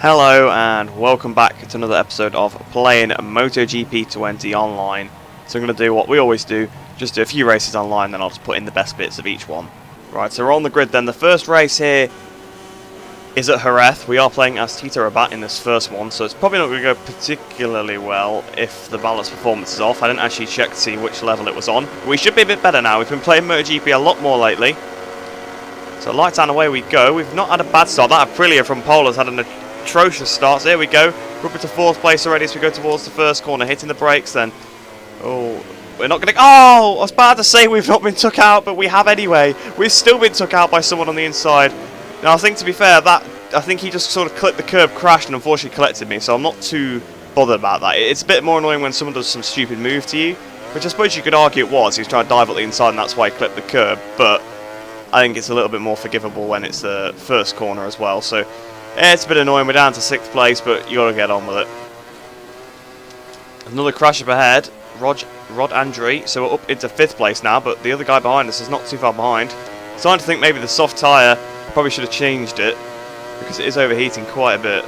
Hello and welcome back to another episode of playing MotoGP 20 online. So I'm going to do what we always do, just do a few races online, then I'll just put in the best bits of each one. Right, so we're on the grid then. The first race here is at Jerez. We are playing as Tito Rabat in this first one, so it's probably not going to go particularly well if the balance performance is off. I didn't actually check to see which level it was on. We should be a bit better now. We've been playing MotoGP a lot more lately. So lights down, away we go. We've not had a bad start. That Aprilia from Pole has had an atrocious start. There we go. We're up into 4th place already as we go towards the first corner. Hitting the brakes then. Oh, we're not going to... Oh, I was about to say we've not been took out, but we have anyway. We've still been took out by someone on the inside. Now, I think to be fair, I think he just sort of clipped the curb, crashed, and unfortunately collected me, so I'm not too bothered about that. It's a bit more annoying when someone does some stupid move to you, which I suppose you could argue it was. He was trying to dive up the inside, and that's why he clipped the curb, but I think it's a little bit more forgivable when it's the first corner as well. So yeah, it's a bit annoying. We're down to 6th place, but you got to get on with it. Another crash up ahead. Rod Andre. So we're up into 5th place now, but the other guy behind us is not too far behind. Starting to think maybe the soft tyre, probably should have changed it because it is overheating quite a bit.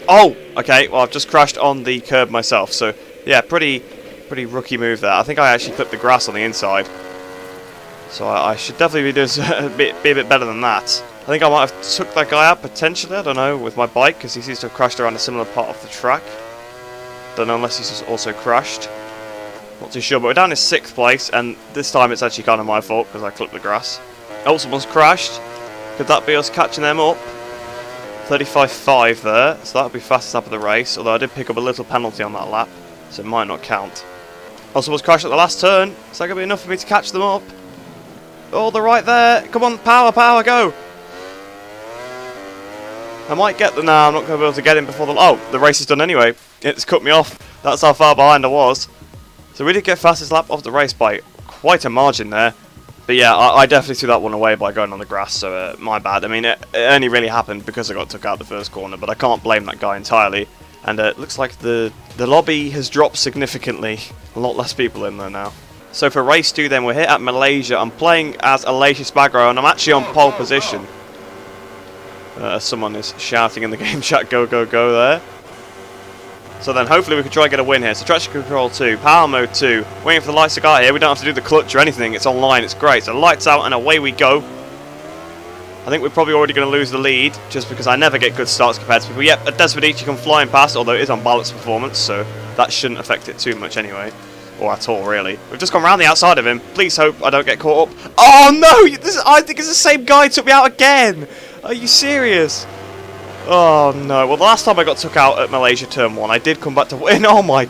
Oh, okay. Well, I've just crashed on the curb myself. So yeah, pretty rookie move there. I think I actually clipped the grass on the inside. So I should definitely be doing be a bit better than that. I think I might have took that guy out potentially, I don't know, with my bike, because he seems to have crashed around a similar part of the track. Don't know unless he's just also crashed. Not too sure, but we're down in 6th place, and this time it's actually kind of my fault, because I clipped the grass. Oh, someone's crashed. Could that be us catching them up? 35.5 there, so that would be fastest lap of the race, although I did pick up a little penalty on that lap, so it might not count. Oh, someone's crashed at the last turn. Is that going to be enough for me to catch them up? Oh, they're right there. Come on, power, go. I might get them now. I'm not going to be able to get in before the... Oh, the race is done anyway. It's cut me off. That's how far behind I was. So we did get fastest lap of the race by quite a margin there. But yeah, I definitely threw that one away by going on the grass, so my bad. I mean, it only really happened because I got took out the first corner, but I can't blame that guy entirely. And it looks like the lobby has dropped significantly. A lot less people in there now. So for race 2 then, we're here at Malaysia. I'm playing as Aleix Espargaro, and I'm actually on pole position. Someone is shouting in the game chat, go, go, go there. So then hopefully we can try and get a win here. So traction control 2, power mode 2. Waiting for the lights to go out here. We don't have to do the clutch or anything. It's online. It's great. So lights out and away we go. I think we're probably already going to lose the lead just because I never get good starts compared to people. Yep, a Desmodici come flying past, although it is on balance performance, so that shouldn't affect it too much anyway. Or at all, really. We've just gone round the outside of him. Please hope I don't get caught up. Oh, no! I think it's the same guy who took me out again! Are you serious? Oh, no. Well, the last time I got took out at Malaysia Turn 1, I did come back to win. Oh, my...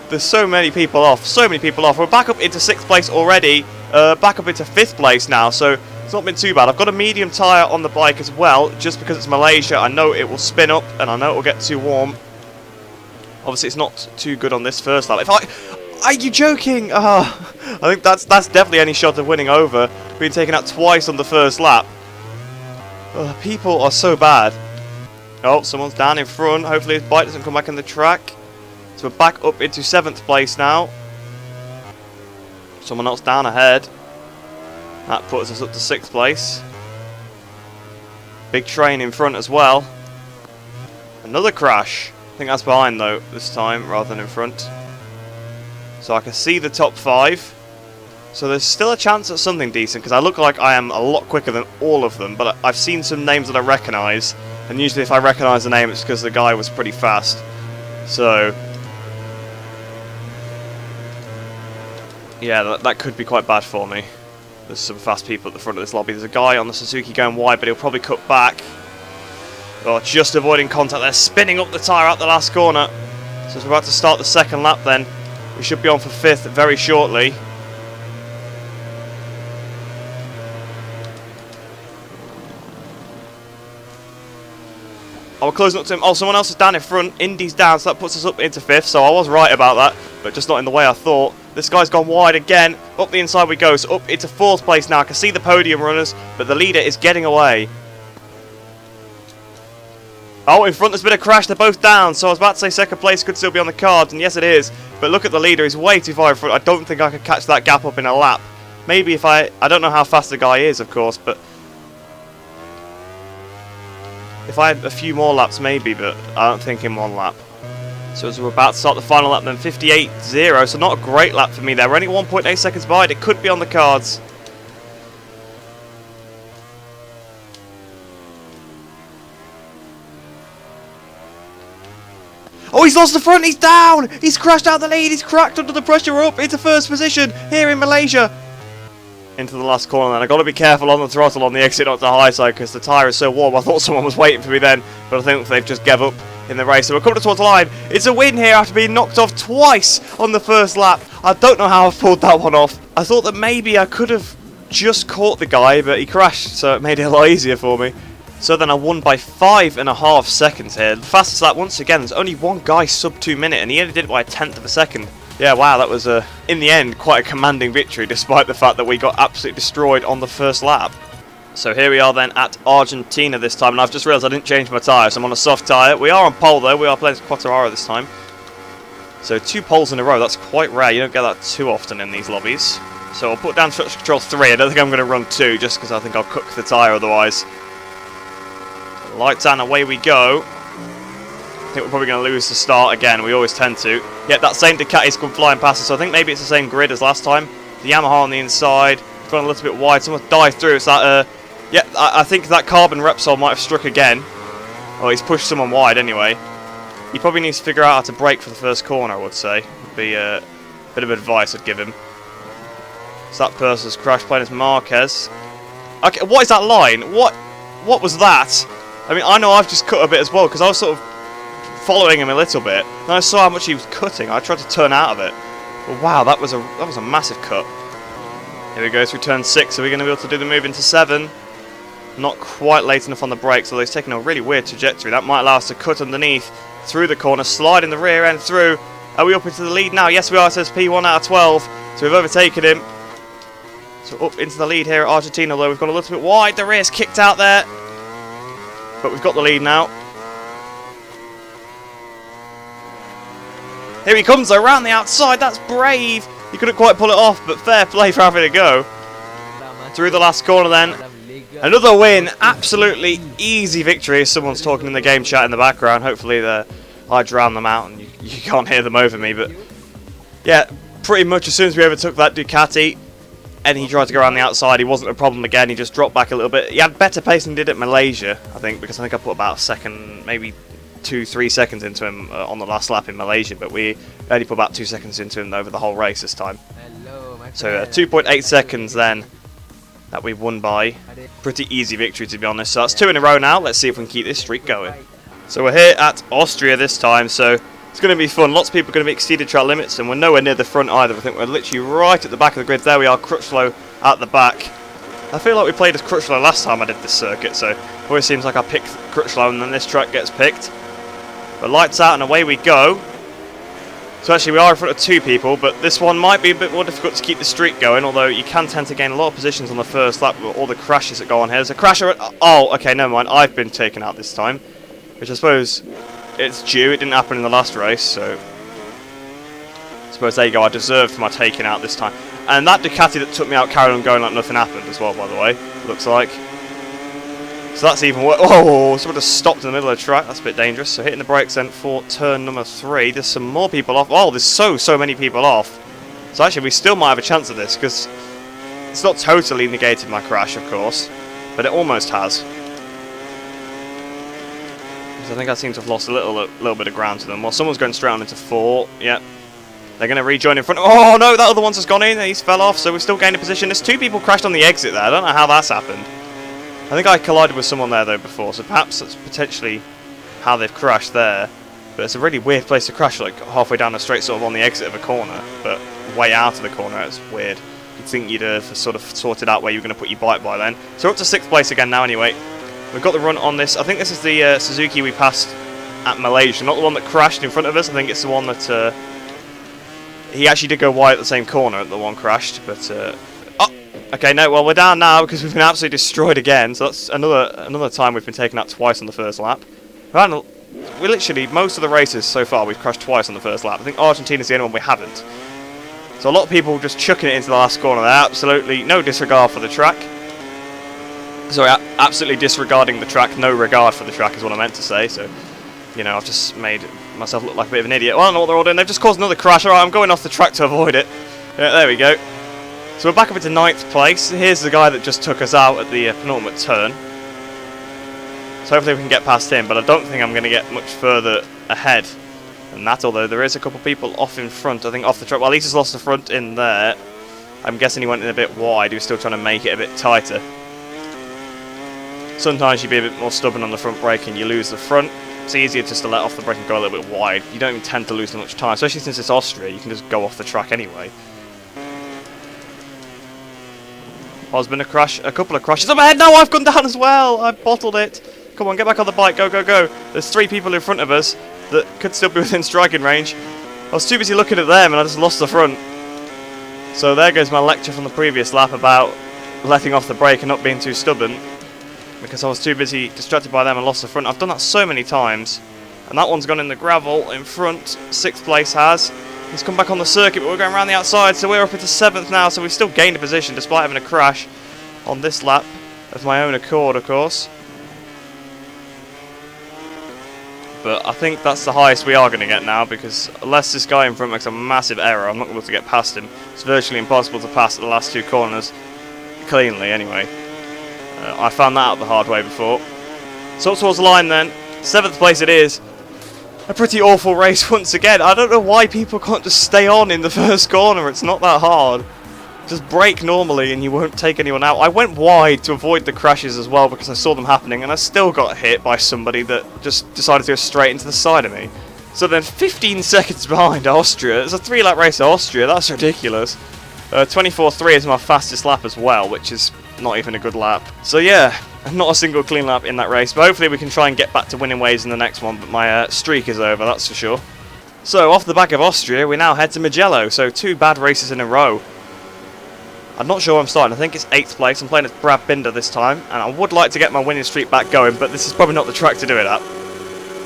There's so many people off. So many people off. We're back up into 6th place already. Back up into 5th place now, so it's not been too bad. I've got a medium tyre on the bike as well, just because it's Malaysia. I know it will spin up, and I know it will get too warm. Obviously, it's not too good on this first lap. Are you joking? I think that's definitely any shot of winning over. Being taken out twice on the first lap. People are so bad. Oh, someone's down in front. Hopefully his bike doesn't come back in the track. So we're back up into 7th place now. Someone else down ahead. That puts us up to 6th place. Big train in front as well. Another crash. I think that's behind though this time rather than in front. So I can see the top 5. So there's still a chance at something decent, because I look like I am a lot quicker than all of them, but I've seen some names that I recognise, and usually if I recognise the name it's because the guy was pretty fast. So yeah, that could be quite bad for me. There's some fast people at the front of this lobby. There's a guy on the Suzuki going wide, but he'll probably cut back. Oh, just avoiding contact there, spinning up the tyre out the last corner. So we're about to start the second lap then. We should be on for 5th very shortly. Oh, we're closing up to him. Oh, someone else is down in front. Indy's down, so that puts us up into 5th. So I was right about that, but just not in the way I thought. This guy's gone wide again. Up the inside we go. So up into 4th place now. I can see the podium runners, but the leader is getting away. Oh, in front there's been a crash. They're both down. So I was about to say 2nd place could still be on the cards, and yes it is. But look at the leader. He's way too far in front. I don't think I could catch that gap up in a lap. Maybe if I don't know how fast the guy is, of course, but If I had a few more laps, maybe, but I don't think in one lap. So as we're about to start the final lap, then 58.0, so not a great lap for me there. We're only 1.8 seconds behind. It could be on the cards. Oh, he's lost the front. He's down. He's crashed out the lead. He's cracked under the pressure. We're up into first position here in Malaysia. Into the last corner then. I've got to be careful on the throttle on the exit onto the high side because the tyre is so warm. I thought someone was waiting for me then, but I think they've just gave up in the race. So we're coming towards the line. It's a win here after being knocked off twice on the first lap. I don't know how I've pulled that one off. I thought that maybe I could have just caught the guy, but he crashed, so it made it a lot easier for me. So then I won by 5.5 seconds here. The fastest lap once again. There's only one guy sub 2 minute, and he only did it by 1/10 of a second. Yeah, wow, that was, in the end, quite a commanding victory, despite the fact that we got absolutely destroyed on the first lap. So here we are then at Argentina this time, and I've just realised I didn't change my tyres. I'm on a soft tyre. We are on pole, though. We are playing Quattararo this time. So 2 poles in a row. That's quite rare. You don't get that too often in these lobbies. So I'll put down structure control 3. I don't think I'm going to run 2, just because I think I'll cook the tyre otherwise. Lights on, away we go. I think we're probably going to lose the start again. We always tend to. Yep, that same Ducati's come flying past us, so I think maybe it's the same grid as last time. The Yamaha on the inside. Gone a little bit wide. Someone dived through. It's that, yeah, I think that Carbon Repsol might have struck again. Oh, he's pushed someone wide anyway. He probably needs to figure out how to brake for the first corner, I would say. Would be a bit of advice I'd give him. So that person's crashed, playing as Marquez. Okay, what is that line? What was that? I mean, I know I've just cut a bit as well, because I was sort of following him a little bit. And I saw how much he was cutting. I tried to turn out of it. But wow, that was a massive cut. Here we go through turn 6. Are we going to be able to do the move into 7? Not quite late enough on the brakes, although he's taking a really weird trajectory. That might allow us to cut underneath, through the corner, slide in the rear end through. Are we up into the lead now? Yes, we are. It says P1 out of 12. So we've overtaken him. So up into the lead here at Argentina, although we've gone a little bit wide. The rear's kicked out there. But we've got the lead now. Here he comes though, around the outside. That's brave. He couldn't quite pull it off, but fair play for having a go. Through the last corner then. Another win. Absolutely easy victory. Someone's talking in the game chat in the background. Hopefully I drown them out and you can't hear them over me. But yeah, pretty much as soon as we overtook that Ducati and he tried to go around the outside, he wasn't a problem again. He just dropped back a little bit. He had better pace than he did at Malaysia, I think, because I think I put about a second, maybe 2-3 seconds into him on the last lap in Malaysia, but we only put about 2 seconds into him over the whole race this time. So 2.8 seconds then that we won by. Pretty easy victory, to be honest. So that's 2 in a row now. Let's see if we can keep this streak going. So we're here at Austria this time, so it's going to be fun. Lots of people are going to be exceeded track limits, and we're nowhere near the front either. I think we're literally right at the back of the grid. There we are, Crutchlow at the back. I feel like we played as Crutchlow last time I did this circuit, so it always seems like I pick Crutchlow and then this track gets picked. But lights out and away we go. So actually we are in front of 2 people, but this one might be a bit more difficult to keep the streak going, although you can tend to gain a lot of positions on the first lap with all the crashes that go on here. There's a crasher. Oh, okay, never mind. I've been taken out this time, which I suppose it's due. It didn't happen in the last race, so I suppose there you go. I deserved my taking out this time. And that Ducati that took me out carried on going like nothing happened as well, by the way, looks like. So that's even worse. Oh, someone just stopped in the middle of the track. That's a bit dangerous. So hitting the brakes then for turn number 3. There's some more people off. Oh, there's so many people off. So actually we still might have a chance of this, because it's not totally negated my crash, of course, but it almost has. So I think I seem to have lost a little bit of ground to them. Well, someone's going straight on into 4. Yep. They're going to rejoin in front. Oh no, that other one's just gone in. He's fell off, so we're still gaining a position. There's 2 people crashed on the exit there. I don't know how that's happened. I think I collided with someone there though before, so perhaps that's potentially how they've crashed there. But it's a really weird place to crash, like halfway down the straight, sort of on the exit of a corner, but way out of the corner. It's weird. You'd think you'd have sort of sorted out where you're going to put your bike by then. So we're up to 6th place again now anyway. We've got the run on this. I think this is the Suzuki we passed at Malaysia, not the one that crashed in front of us. I think it's the one that he actually did go wide at the same corner that the one crashed, but okay, no, well, we're down now because we've been absolutely destroyed again. So that's another time we've been taken out twice on the first lap. We literally, most of the races so far, we've crashed twice on the first lap. I think Argentina's the only one we haven't. So a lot of people just chucking it into the last corner there. Absolutely no disregard for the track. Sorry, absolutely disregarding the track. No regard for the track is what I meant to say. So, you know, I've just made myself look like a bit of an idiot. Well, I don't know what they're all doing. They've just caused another crash. Alright, I'm going off the track to avoid it. Yeah, there we go. So we're back up into 9th place. Here's the guy that just took us out at the penultimate turn. So hopefully we can get past him, but I don't think I'm going to get much further ahead than that, although there is a couple people off in front, I think off the track. Well, at least he's lost the front in there. I'm guessing he went in a bit wide. He was still trying to make it a bit tighter. Sometimes you be a bit more stubborn on the front brake and you lose the front. It's easier just to let off the brake and go a little bit wide. You don't even tend to lose much time, especially since it's Austria. You can just go off the track anyway. Oh, there's been a couple of crashes. On my head! No, I've gone down as well! I bottled it. Come on, get back on the bike. Go, go, go. There's 3 people in front of us that could still be within striking range. I was too busy looking at them and I just lost the front. So there goes my lecture from the previous lap about letting off the brake and not being too stubborn. Because I was too busy distracted by them and lost the front. I've done that so many times. And that one's gone in the gravel in front. 6th place has. He's come back on the circuit, but we're going around the outside, so we're up into 7th now. So we've still gained a position despite having a crash on this lap of my own accord, of course. But I think that's the highest we are going to get now, because unless this guy in front makes a massive error, I'm not able to get past him. It's virtually impossible to pass at the last 2 corners cleanly, anyway. I found that out the hard way before. So up towards the line then. 7th place it is. A pretty awful race once again. I don't know why people can't just stay on in the first corner. It's not that hard. Just brake normally and you won't take anyone out. I went wide to avoid the crashes as well because I saw them happening, and I still got hit by somebody that just decided to go straight into the side of me. So then 15 seconds behind Austria. It's a 3-lap race at Austria. That's ridiculous. 24.3 is my fastest lap as well, which is not even a good lap. So yeah, not a single clean lap in that race, but hopefully we can try and get back to winning ways in the next one, but my streak is over, that's for sure. So off the back of Austria, we now head to Mugello, so 2 bad races in a row. I'm not sure where I'm starting. I think it's 8th place. I'm playing as Brad Binder this time, and I would like to get my winning streak back going, but this is probably not the track to do it at.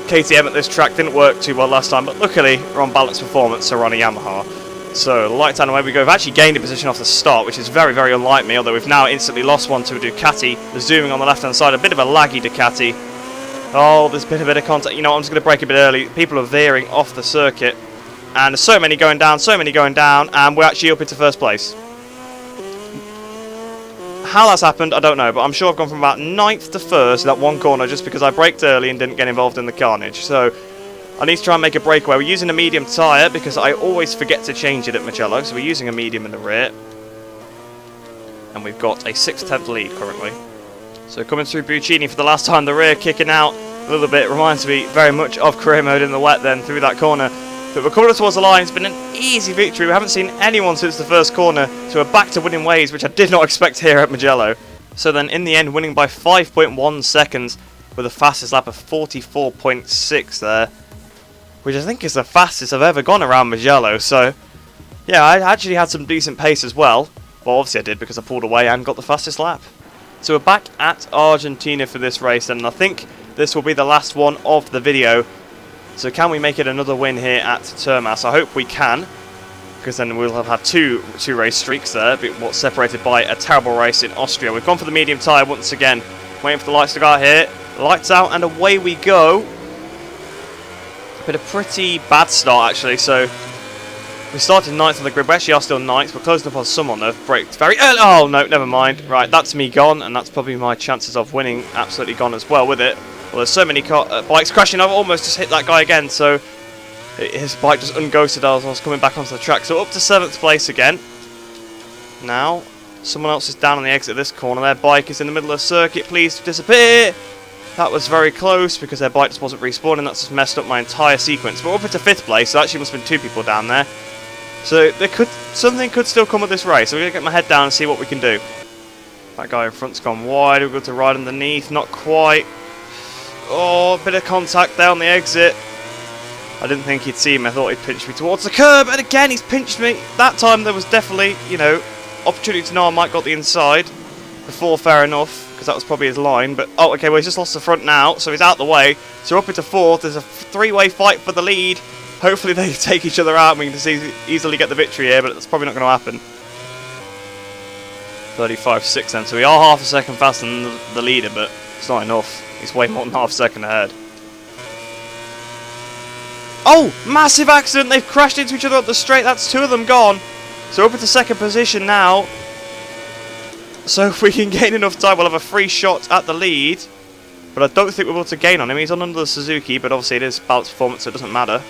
KTM at this track didn't work too well last time, but luckily we're on balanced performance, so we're on a Yamaha. So, lights down, away we go. We've actually gained a position off the start, which is very, very unlike me, although we've now instantly lost one to a Ducati. The zooming on the left-hand side, a bit of a laggy Ducati. Oh, there's been a bit of contact. You know, I'm just going to brake a bit early. People are veering off the circuit, and there's so many going down, and we're actually up into 1st place. How that's happened, I don't know, but I'm sure I've gone from about 9th to 1st in that one corner just because I braked early and didn't get involved in the carnage. So I need to try and make a breakaway. We're using a medium tyre because I always forget to change it at Mugello, so we're using a medium in the rear. And we've got a 6/10 lead currently. So coming through Buccini for the last time, the rear kicking out a little bit. Reminds me very much of career mode in the wet then through that corner. But we're coming towards the line. It's been an easy victory. We haven't seen anyone since the first corner, so we're back to winning ways, which I did not expect here at Mugello. So then in the end, winning by 5.1 seconds with a fastest lap of 44.6 there, which I think is the fastest I've ever gone around Mugello. So yeah, I actually had some decent pace as well. Well, obviously I did because I pulled away and got the fastest lap. So we're back at Argentina for this race, and I think this will be the last one of the video. So can we make it another win here at Termas? I hope we can, because then we'll have had two race streaks there, but what's separated by a terrible race in Austria. We've gone for the medium tyre once again, waiting for the lights to go out here. Lights out and away we go. Been a pretty bad start actually, so we started 9th on the grid. We actually are still 9th. We're closing up on someone. They've braked very early. Oh no, never mind. Right, that's me gone, and that's probably my chances of winning absolutely gone as well with it. Well, there's so many bikes crashing. I've almost just hit that guy again, so his bike just unghosted as I was coming back onto the track. So up to 7th place again. Now, someone else is down on the exit of this corner. Their bike is in the middle of the circuit. Please disappear. That was very close because their bike just wasn't respawning. That's just messed up my entire sequence. But we're up into 5th place, so actually must have been 2 people down there. So something could still come of this race. So we're going to get my head down and see what we can do. That guy in front's gone wide. We've got to ride underneath. Not quite. Oh, a bit of contact there on the exit. I didn't think he'd see me. I thought he'd pinch me towards the curb. And again, he's pinched me. That time there was definitely, you know, opportunity to know I might got the inside before, fair enough, because that was probably his line. But, oh, okay, well, he's just lost the front now, so he's out the way. So we're up into 4th. There's a 3-way fight for the lead. Hopefully they take each other out and we can just easily get the victory here, but that's probably not going to happen. 35.6 then, so we are half a second faster than the leader, but it's not enough. He's way more than half a second ahead. Oh! Massive accident! They've crashed into each other up the straight. That's 2 of them gone. So up into second position now. So if we can gain enough time, we'll have a free shot at the lead. But I don't think we're able to gain on him. He's on under the Suzuki, but obviously it is balanced performance, so it doesn't matter.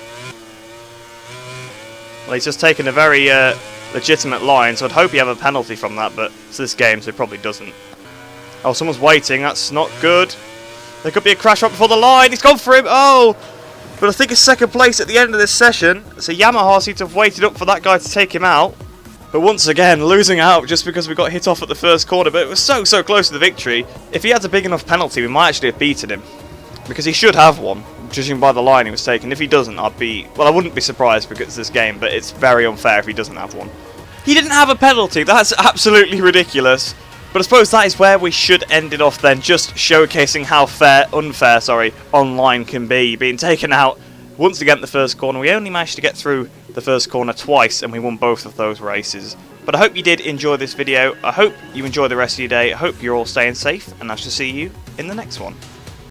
Well, he's just taken a very legitimate line, so I'd hope he have a penalty from that, but it's this game, so he probably doesn't. Oh, someone's waiting. That's not good. There could be a crash right before the line. He's gone for him. Oh! But I think it's second place at the end of this session. So Yamaha seems to have waited up for that guy to take him out. But once again, losing out just because we got hit off at the first corner. But it was so close to the victory. If he had a big enough penalty, we might actually have beaten him. Because he should have one, judging by the line he was taking. If he doesn't, I'd be... Well, I wouldn't be surprised because it's this game, but it's very unfair if he doesn't have one. He didn't have a penalty. That's absolutely ridiculous. But I suppose that is where we should end it off then, just showcasing how unfair, online can be. Being taken out once again at the first corner. We only managed to get through the first corner twice, and we won both of those races. But I hope you did enjoy this video. I hope you enjoy the rest of your day. I hope you're all staying safe, and I shall see you in the next one.